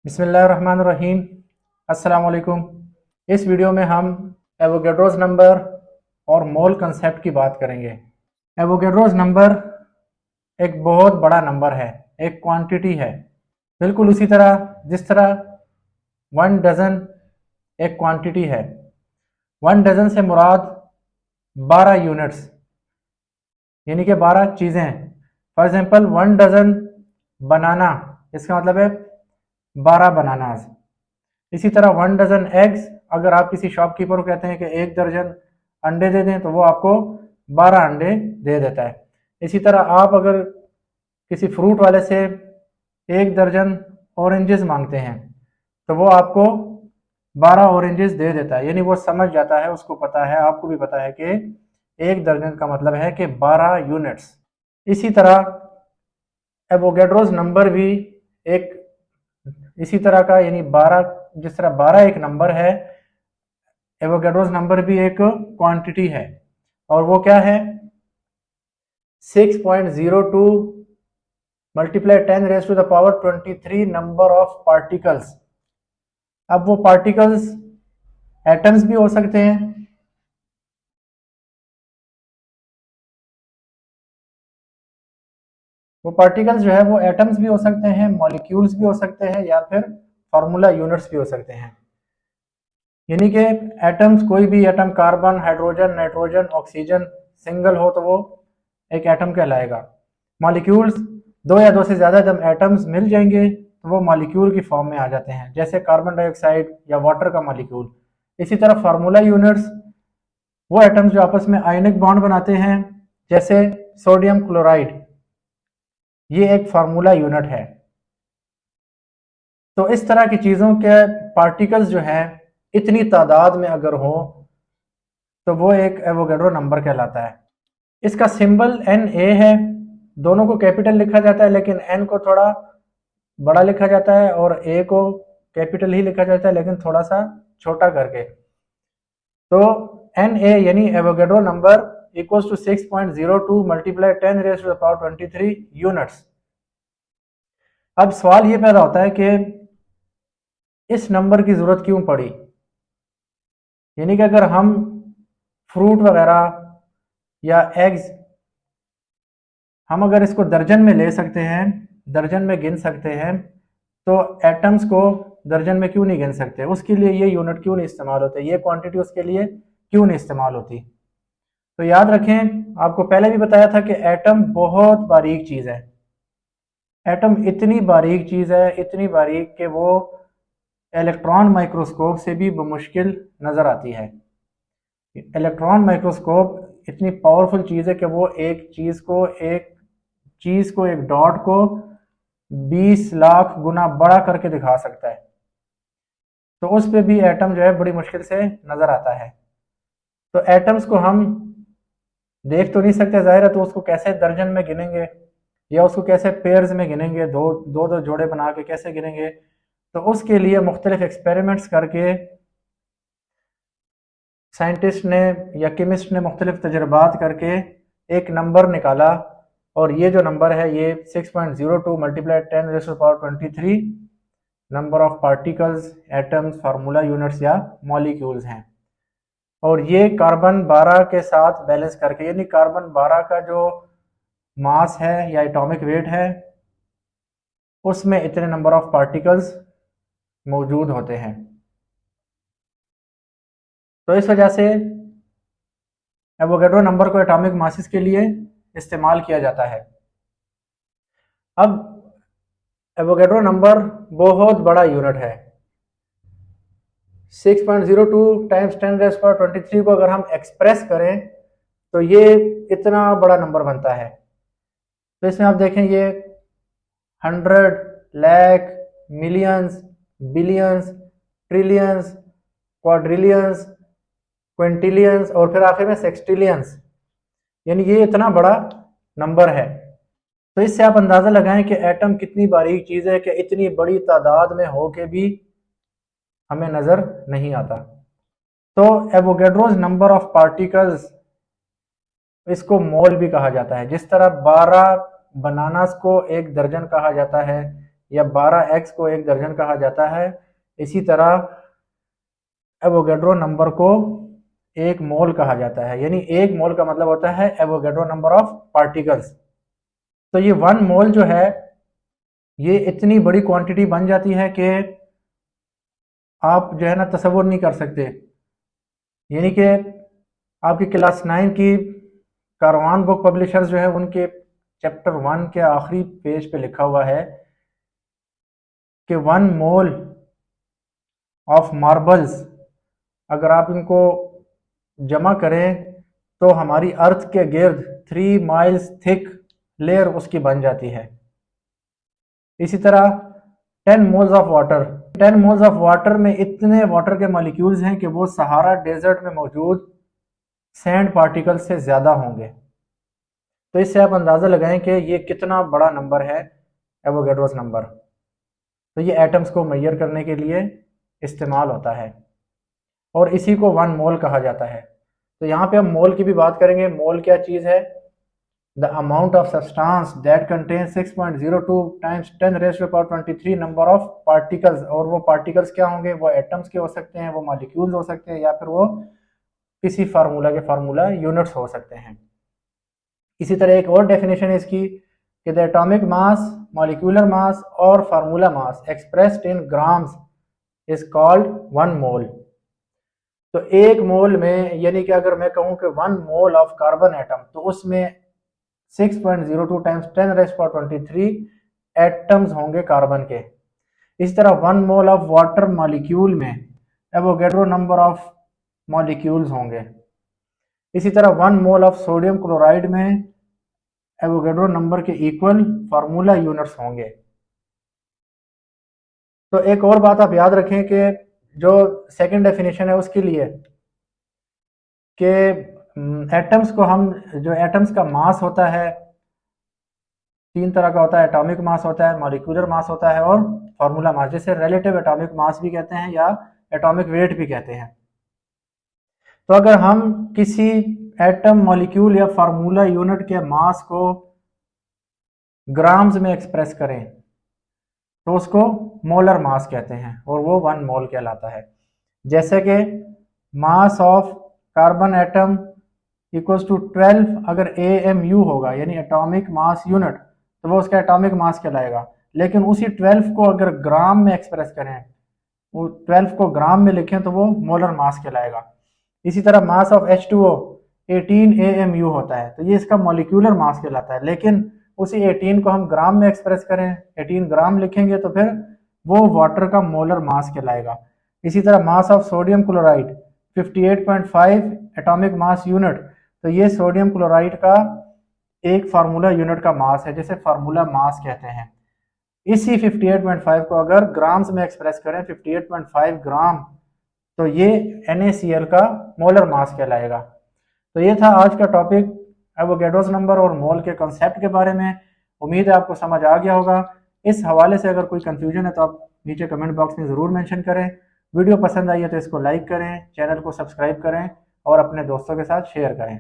बिस्मिल्लाहिर्रहमानिर्रहीम। अस्सलाम वालेकुम। इस वीडियो में हम एवोगैड्रोस नंबर और मोल कंसेप्ट की बात करेंगे। एवोगैड्रोस नंबर एक बहुत बड़ा नंबर है, एक क्वांटिटी है। बिल्कुल उसी तरह जिस तरह 1 डज़न एक क्वांटिटी है। 1 डज़न से मुराद 12 यूनिट्स यानी कि 12 चीज़ें। फॉर एग्जांपल 1 डज़न बनाना, इसका मतलब है 12 बनानाज। इसी तरह 1 डज़न एग्स, अगर आप किसी शॉपकीपर को कहते हैं कि 1 दर्जन अंडे दे दें तो वो आपको 12 अंडे दे देता है। इसी तरह आप अगर किसी फ्रूट वाले से 1 दर्जन ऑरेंजेस मांगते हैं तो वो आपको 12 ऑरेंजेस दे देता है, यानी वो समझ जाता है, उसको पता है, आपको भी पता है कि 1 दर्जन का मतलब है कि 12 यूनिट्स। इसी तरह एवोगैड्रोस नंबर भी एक इसी तरह का, यानी 12, जिस तरह 12 एक नंबर है, एवोगैड्रोस नंबर भी एक क्वांटिटी है। और वो क्या है? 6.02 मल्टीप्लाई 10⁻⁻23 नंबर ऑफ पार्टिकल्स। अब वो पार्टिकल्स एटम्स भी हो सकते हैं, वो पार्टिकल्स जो है वो एटम्स भी हो सकते हैं, मॉलिक्यूल्स भी हो सकते हैं, या फिर फार्मूला यूनिट्स भी हो सकते हैं। यानी कि एटम्स, कोई भी atom, carbon, hydrogen, nitrogen, oxygen, single हो तो वो एक एटम कहलाएगा। मॉलिक्यूल्स, दो या दो से ज़्यादा जब एटम्स मिल जाएंगे तो वो मॉलिक्यूल की फॉर्म में आ जाते हैं, जैसे कार्बन डाइऑक्साइड या वाटर का मॉलिक्यूल। इसी तरह फार्मूला यूनिट्स, वो एटम्स जो आपस में आयनिक बॉन्ड बनाते हैं, जैसे सोडियम क्लोराइड, ये एक फार्मूला यूनिट है। तो इस तरह की चीज़ों के पार्टिकल्स जो हैं इतनी तादाद में अगर हो तो वो एक एवोगैड्रो नंबर कहलाता है। इसका सिंबल Na है। दोनों को कैपिटल लिखा जाता है, लेकिन n को थोड़ा बड़ा लिखा जाता है, और a को कैपिटल ही लिखा जाता है लेकिन थोड़ा सा छोटा करके। तो Na यानी Avogadro number equals to 6.02 multiply 10⁻⁻23 units. अब सवाल ये पैदा होता है कि इस नंबर की जरूरत क्यों पड़ी? यानी कि अगर हम फ्रूट वगैरह या एग्स, हम अगर इसको दर्जन में ले सकते हैं, दर्जन में गिन सकते हैं, तो एटम्स को दर्जन में क्यों नहीं गिन सकते? उसके लिए ये यूनिट क्यों नहीं इस्तेमाल होते? ये क्वांटिटी उसके लिए क्यों नहीं इस्तेमाल होती? तो याद रखें, आपको पहले भी बताया था कि एटम बहुत बारीक चीज़ है। एटम इतनी बारीक चीज़ है, इतनी बारीक कि वो इलेक्ट्रॉन माइक्रोस्कोप से भी बमुश्किल नज़र आती है। इलेक्ट्रॉन माइक्रोस्कोप इतनी पावरफुल चीज़ है कि वो एक चीज़ को, एक डॉट को 20 लाख गुना बड़ा करके दिखा सकता है। तो उस पे भी एटम जो है बड़ी मुश्किल से नज़र आता है। तो एटम्स को हम देख तो नहीं सकते ज़ाहिर है, तो उसको कैसे दर्जन में गिनेंगे, या उसको कैसे पेयर्स में गिनेंगे, दो दो दो जोड़े बना के कैसे गिनेंगे? तो उसके लिए मुख्तलिफ एक्सपेरिमेंट्स करके साइंटिस्ट ने या केमिस्ट ने मुख्तलिफ तजर्बात करके एक नंबर निकाला, और ये जो नंबर है ये 6.02 multiply 10⁻⁻23 number of particles, atoms, formula units या मॉलिक्यूल्स हैं। और ये कार्बन 12 के साथ बैलेंस करके, यानी कार्बन 12 का जो मास है या एटॉमिक वेट है, उसमें इतने नंबर ऑफ पार्टिकल्स मौजूद होते हैं। तो इस वजह से एवोगैड्रो नंबर को एटॉमिक मासेस के लिए इस्तेमाल किया जाता है। अब एवोगैड्रो नंबर बहुत बड़ा यूनिट है। 6.02 टाइम्स 10⁻⁻23 को अगर हम एक्सप्रेस करें तो ये इतना बड़ा नंबर बनता है। तो इसमें आप देखें, ये 100, लाख, मिलियंस, बिलियंस, ट्रिलियंस, क्वाड्रिलियंस, क्विंटिलियंस और फिर आखिर में सेक्सटिलियंस, यानी ये इतना बड़ा नंबर है। तो इससे आप अंदाज़ा लगाएं कि एटम कितनी बारीक चीज़ है कि इतनी बड़ी तादाद में हो के भी हमें नज़र नहीं आता। तो एवोगैड्रोस नंबर ऑफ पार्टिकल्स, इसको मोल भी कहा जाता है। जिस तरह 12 बनानास को 1 दर्जन कहा जाता है, या 12x को 1 दर्जन कहा जाता है। इसी तरह एवोगैड्रो नंबर को 1 मोल कहा जाता है, यानी 1 मोल का मतलब होता है एवोगैड्रो नंबर ऑफ पार्टिकल्स। तो ये 1 मोल जो है ये इतनी बड़ी क्वांटिटी बन जाती है कि आप जो है ना तसव्वुर नहीं कर सकते। यानी कि आपकी क्लास 9 की कारवान बुक पब्लिशर्स जो है उनके चैप्टर 1 के आखिरी पेज पे लिखा हुआ है कि 1 मोल ऑफ मार्बल्स अगर आप इनको जमा करें तो हमारी अर्थ के गिर्द 3 माइल्स थिक लेयर उसकी बन जाती है। इसी तरह 10 moles of water, 10 moles of water में इतने वाटर के मॉलिक्यूल्स हैं कि वो सहारा डेजर्ट में मौजूद सैंड पार्टिकल से ज़्यादा होंगे। तो इससे आप अंदाज़ा लगाएं कि ये कितना बड़ा नंबर है एवोगैड्रोस नंबर। तो ये एटम्स को मेजर करने के लिए इस्तेमाल होता है और इसी को 1 मोल कहा जाता है। तो यहाँ पे हम मोल की भी बात करेंगे। मोल क्या चीज़ है? The amount of substance that contain 6.02 times 10⁻23 number of particles. और वो पार्टिकल्स क्या होंगे? वो एटम्स के हो सकते हैं, वो मॉलिक्यूल्स हो सकते हैं, या फिर वो किसी फार्मूला के फार्मूला यूनिट्स हो सकते हैं। इसी तरह एक और डेफिनेशन है इसकी कि the atomic mass, molecular mass और formula mass expressed in grams is called 1 mole. तो 1 मोल में, यानी कि अगर मैं कहूं कि 1 मोल ऑफ कार्बन एटम, तो उसमें 6.02 टाइम्स 10⁻23 एटम्स होंगे कार्बन के। इस तरह 1 मोल ऑफ वाटर मॉलिक्यूल में एवोगैड्रो नंबर ऑफ मॉलिक्यूल्स होंगे। इसी तरह 1 मोल ऑफ सोडियम क्लोराइड में एवोगैड्रो नंबर के इक्वल फार्मूला यूनिट्स होंगे। तो एक और बात आप याद रखें कि जो सेकंड डेफिनेशन है उसके लिए कि एटम्स को हम, जो एटम्स का मास होता है 3 तरह का होता है। एटॉमिक मास होता है, मॉलिक्यूलर मास होता है और फार्मूला मास, जिसे रिलेटिव एटॉमिक मास भी कहते हैं या एटॉमिक वेट भी कहते हैं। तो अगर हम किसी एटम, मॉलिक्यूल या फार्मूला यूनिट के मास को ग्राम्स में एक्सप्रेस करें तो उसको मोलर मास कहते हैं और वो 1 मोल कहलाता है। जैसे कि mass of carbon atom equals to 12 अगर AMU होगा, यानी एटॉमिक मास यूनिट, तो वो उसका एटॉमिक मास कहलाएगा। लेकिन उसी 12 को अगर ग्राम में एक्सप्रेस करें, वो 12 को ग्राम में लिखें, तो वो मोलर मास कहलाएगा। इसी तरह मास ऑफ H2O 18 AMU होता है, तो ये इसका मॉलिक्यूलर मास कहलाता है। लेकिन उसी 18 को हम ग्राम में एक्सप्रेस करें, 18 ग्राम लिखेंगे, तो फिर वो वाटर का मोलर मास कहलाएगा। इसी तरह mass of sodium chloride 58.5 atomic mass unit, तो ये सोडियम क्लोराइड का एक फार्मूला यूनिट का मास है, जिसे फार्मूला मास कहते हैं। इसी 58.5 को अगर ग्राम्स में एक्सप्रेस करें, 58.5 ग्राम, तो ये NaCl का मोलर मास कहलाएगा। तो ये था आज का टॉपिक, एवोगैड्रोस नंबर और मोल के कॉन्सेप्ट के बारे में। उम्मीद है आपको समझ आ गया होगा। इस हवाले से अगर कोई कंफ्यूजन है तो आप नीचे कमेंट बॉक्स में ज़रूर मेंशन करें। वीडियो पसंद आई है तो इसको लाइक करें, चैनल को सब्सक्राइब करें और अपने दोस्तों के साथ शेयर करें।